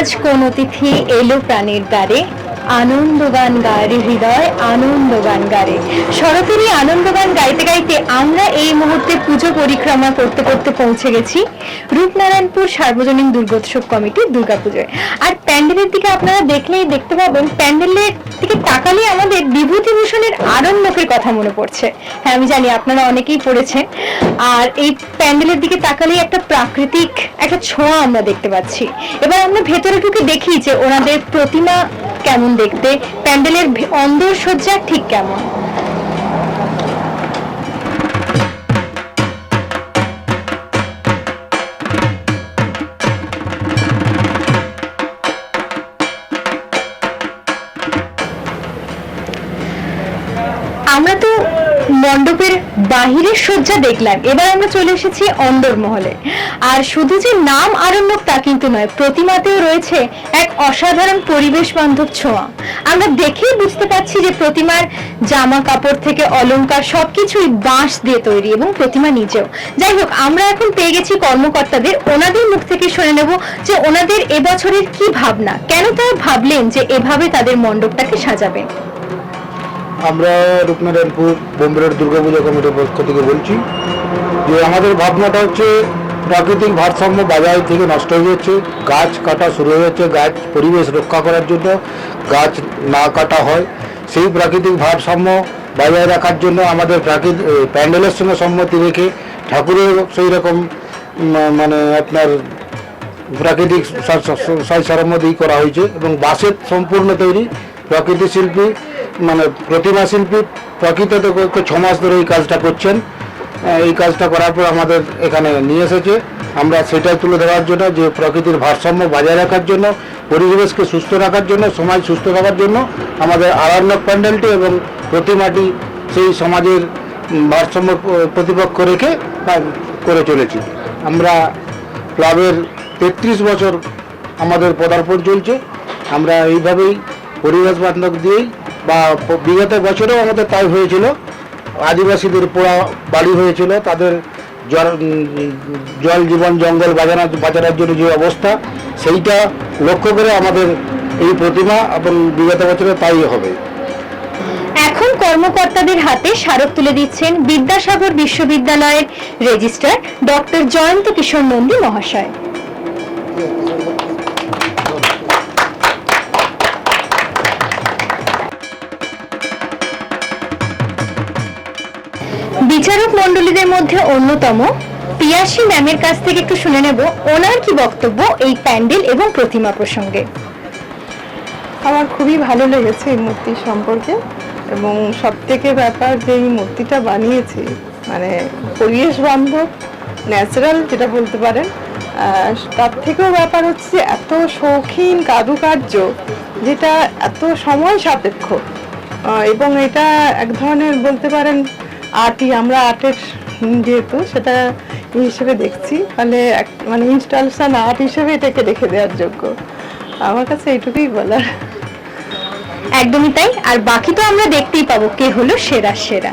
আজ কোন অতিথি এলো প্রাণের দ্বারে, আনন্দ গান গারে হৃদয় আনন্দ গান গারে। শরতেরই আনন্দ গান গাইতে গাইতে আমরা এই মুহূর্তে পুজো পরিক্রমা করতে করতে পৌঁছে গেছি রূপনারায়ণপুর সার্বজনীন দুর্গোৎসব কমিটির দুর্গাপুজোয়। আর প্যান্ডেলের দিকে আপনারা দেখলেই দেখতে পাবেন, প্যান্ডেলের দিকে তাকালে আমাদের বিভূতিভূষণের আরণ্যকের কথা মনে পড়ছে। হ্যাঁ, আমি জানি আপনারা অনেকেই পড়েছেন। আর এই প্যান্ডেলের দিকে তাকালেই একটা প্রাকৃতিক একটা ছোঁয়া আমরা দেখতে পাচ্ছি। এবার আমরা ভেতরে ঢুকে দেখি যে ওনাদের প্রতিমা কেমন দেখতে, প্যান্ডেলের অন্দর সজ্জা ঠিক কেমন। আমরা তো মণ্ডপের বাহিরের সজ্জা দেখলাম, এবার আমরা চলে এসেছি অন্দরমহলে। আর শুধু যে নাম আরণ্যক তা কিন্তু নয়, প্রতিমাতেও রয়েছে এক অসাধারণ পরিবেশ বান্ধব ছোঁয়া। আমরা দেখেই বুঝতে পারছি যে প্রতিমার জামা কাপড় থেকে অলংকার সবকিছুই বাঁশ দিয়ে তৈরি এবং প্রতিমা নিজেও। যাই হোক, আমরা এখন পেয়ে গেছি কর্মকর্তাদের, ওনাদের মুখ থেকে শুনে নেব যে ওনাদের এবছরের কি ভাবনা, কেন তারা ভাবলেন যে এভাবে তাদের মণ্ডপটাকে সাজাবেন। আমরা রূপনারায়ণপুর বোম্বের দুর্গাপূজা কমিটির পক্ষ থেকে বলছি যে আমাদের ভাবনাটা হচ্ছে প্রাকৃতিক ভারসাম্য বাজার থেকে নষ্ট হয়ে যাচ্ছে, গাছ কাটা শুরু হয়ে যাচ্ছে। গাছ পরিবেশ রক্ষা করার জন্য গাছ না কাটা হয়, সেই প্রাকৃতিক ভারসাম্য বজায় রাখার জন্য আমাদের প্যান্ডেলের সঙ্গে সম্মতি রেখে ঠাকুরের সেই রকম মানে আপনার প্রাকৃতিক সাজ সরঞ্জাম করা হয়েছে এবং বাঁশের সম্পূর্ণ তৈরি। প্রকৃতি শিল্পী মানে প্রতিমা শিল্পী প্রকৃততে 6 মাস ধরে এই কাজটা করছেন। এই কাজটা করার পর আমাদের এখানে নিয়ে এসেছে, আমরা সেটাই তুলে ধরার জন্য যে প্রকৃতির ভারসাম্য বজায় রাখার জন্য, পরিবেশকে সুস্থ রাখার জন্য, সমাজ সুস্থ রাখার জন্য আমাদের আরণ্যক প্যান্ডেলটি এবং প্রতিমাটি সেই সমাজের ভারসাম্য প্রতিপক্ষ রেখে করে চলেছি। আমরা ক্লাবের 33 বছর আমাদের পদার্পণ চলছে। আমরা এইভাবেই পরিবেশ বান্ধব দিয়েই বা বিগত বছরেও আমাদের তাই হয়েছিল। আদিবাসীদের পোড়া বাড়ি হয়েছিল, তাদের জল জীবন জঙ্গল বাঁচানোর জন্য যে অবস্থা, সেইটা লক্ষ্য করে আমাদের এই প্রতিমা এবং বিগত বছরে তাই হবে। এখন কর্মকর্তাদের হাতে স্মারক তুলে দিচ্ছেন বিদ্যাসাগর বিশ্ববিদ্যালয়ের রেজিস্ট্রার ডক্টর জয়ন্ত কিশোর নন্দী মহাশয়। বিচারক মণ্ডলীদের মধ্যে অন্যতম পিয়াসী ম্যামের কাছ থেকে একটু শুনে নেব ওনার কি বক্তব্য এই প্যান্ডেল এবং প্রতিমা প্রসঙ্গে। আমার খুবই ভালো লেগেছে এই মূর্তি সম্পর্কে, এবং সব থেকে ব্যাপার যে এই মূর্তিটা বানিয়েছি মানে পরিবেশ বান্ধব, ন্যাচারাল যেটা বলতে পারেন। তার থেকেও ব্যাপার হচ্ছে এত শৌখিন কারুকার্য যেটা এত সময় সাপেক্ষ, এবং এটা এক ধরনের বলতে পারেন আর্টই, আমরা আর্টের যেহেতু সেটা হিসেবে দেখছি, ফলে মানে ইনস্টলেশন আর্ট হিসেবে এটাকে রেখে দেওয়ার যোগ্য। আমার কাছে এইটুকুই বলার। একদমই তাই। আর বাকি তো আমরা দেখতেই পাবো কে হলো সেরা সেরা।